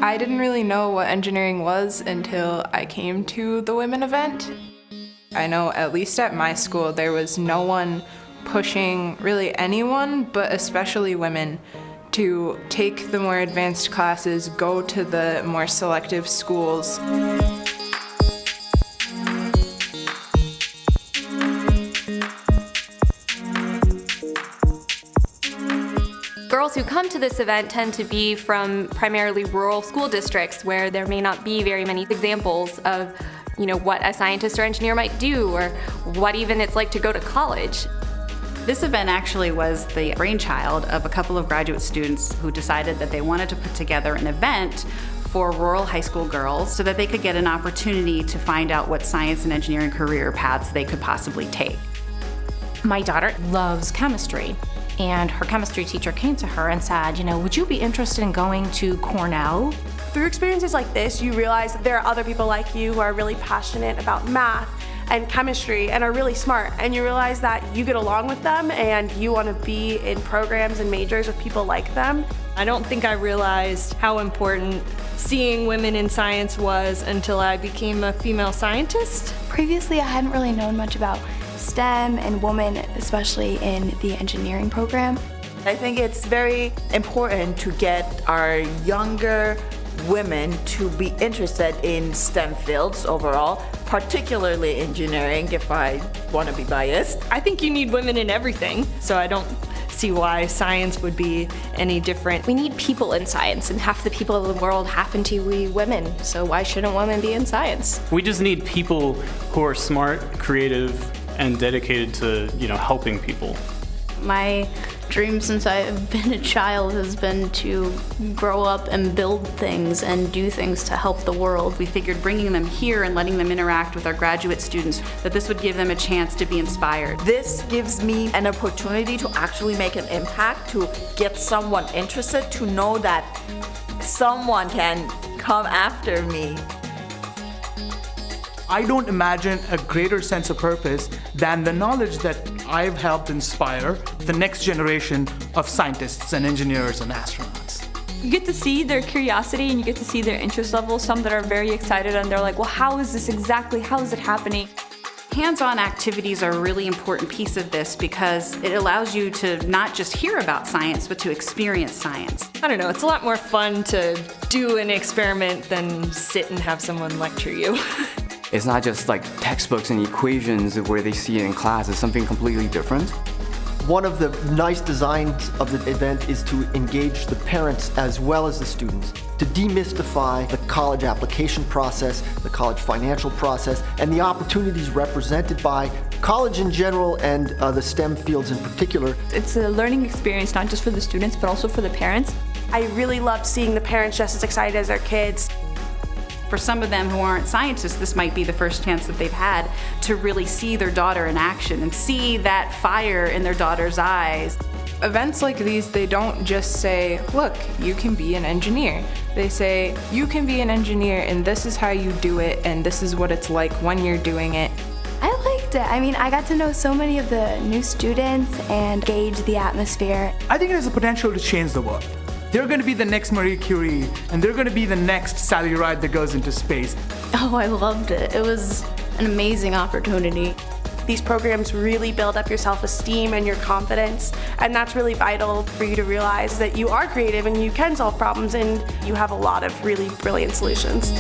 I didn't really know what engineering was until I came to the W.O.M.E.N event. I know at least at my school there was no one pushing really anyone, but especially women, to take the more advanced classes, go to the more selective schools. Girls who come to this event tend to be from primarily rural school districts where there may not be very many examples of, what a scientist or engineer might do, or what even it's like to go to college. This event actually was the brainchild of a couple of graduate students who decided that they wanted to put together an event for rural high school girls so that they could get an opportunity to find out what science and engineering career paths they could possibly take. My daughter loves chemistry, and her chemistry teacher came to her and said, would you be interested in going to Cornell? Through experiences like this, you realize that there are other people like you who are really passionate about math and chemistry and are really smart, and you realize that you get along with them and you want to be in programs and majors with people like them. I don't think I realized how important seeing women in science was until I became a female scientist. Previously, I hadn't really known much about STEM and women, especially in the engineering program. I think it's very important to get our younger women to be interested in STEM fields overall, particularly engineering, if I want to be biased. I think you need women in everything, so I don't see why science would be any different. We need people in science, and half the people in the world happen to be women, so why shouldn't women be in science? We just need people who are smart, creative, and dedicated to, helping people. My dream since I've been a child has been to grow up and build things and do things to help the world. We figured bringing them here and letting them interact with our graduate students, that this would give them a chance to be inspired. This gives me an opportunity to actually make an impact, to get someone interested, to know that someone can come after me. I don't imagine a greater sense of purpose than the knowledge that I've helped inspire the next generation of scientists and engineers and astronauts. You get to see their curiosity and you get to see their interest level. Some that are very excited and they're like, well, how is this exactly? How is it happening? Hands-on activities are a really important piece of this because it allows you to not just hear about science, but to experience science. I don't know, it's a lot more fun to do an experiment than sit and have someone lecture you. It's not just like textbooks and equations where they see it in class. It's something completely different. One of the nice designs of the event is to engage the parents as well as the students, to demystify the college application process, the college financial process, and the opportunities represented by college in general and the STEM fields in particular. It's a learning experience not just for the students, but also for the parents. I really loved seeing the parents just as excited as their kids. For some of them who aren't scientists, this might be the first chance that they've had to really see their daughter in action and see that fire in their daughter's eyes. Events like these, they don't just say, look, you can be an engineer. They say, you can be an engineer and this is how you do it and this is what it's like when you're doing it. I liked it. I got to know so many of the new students and gauge the atmosphere. I think it has the potential to change the world. They're going to be the next Marie Curie, and they're going to be the next Sally Ride that goes into space. Oh, I loved it. It was an amazing opportunity. These programs really build up your self-esteem and your confidence, and that's really vital for you to realize that you are creative and you can solve problems and you have a lot of really brilliant solutions.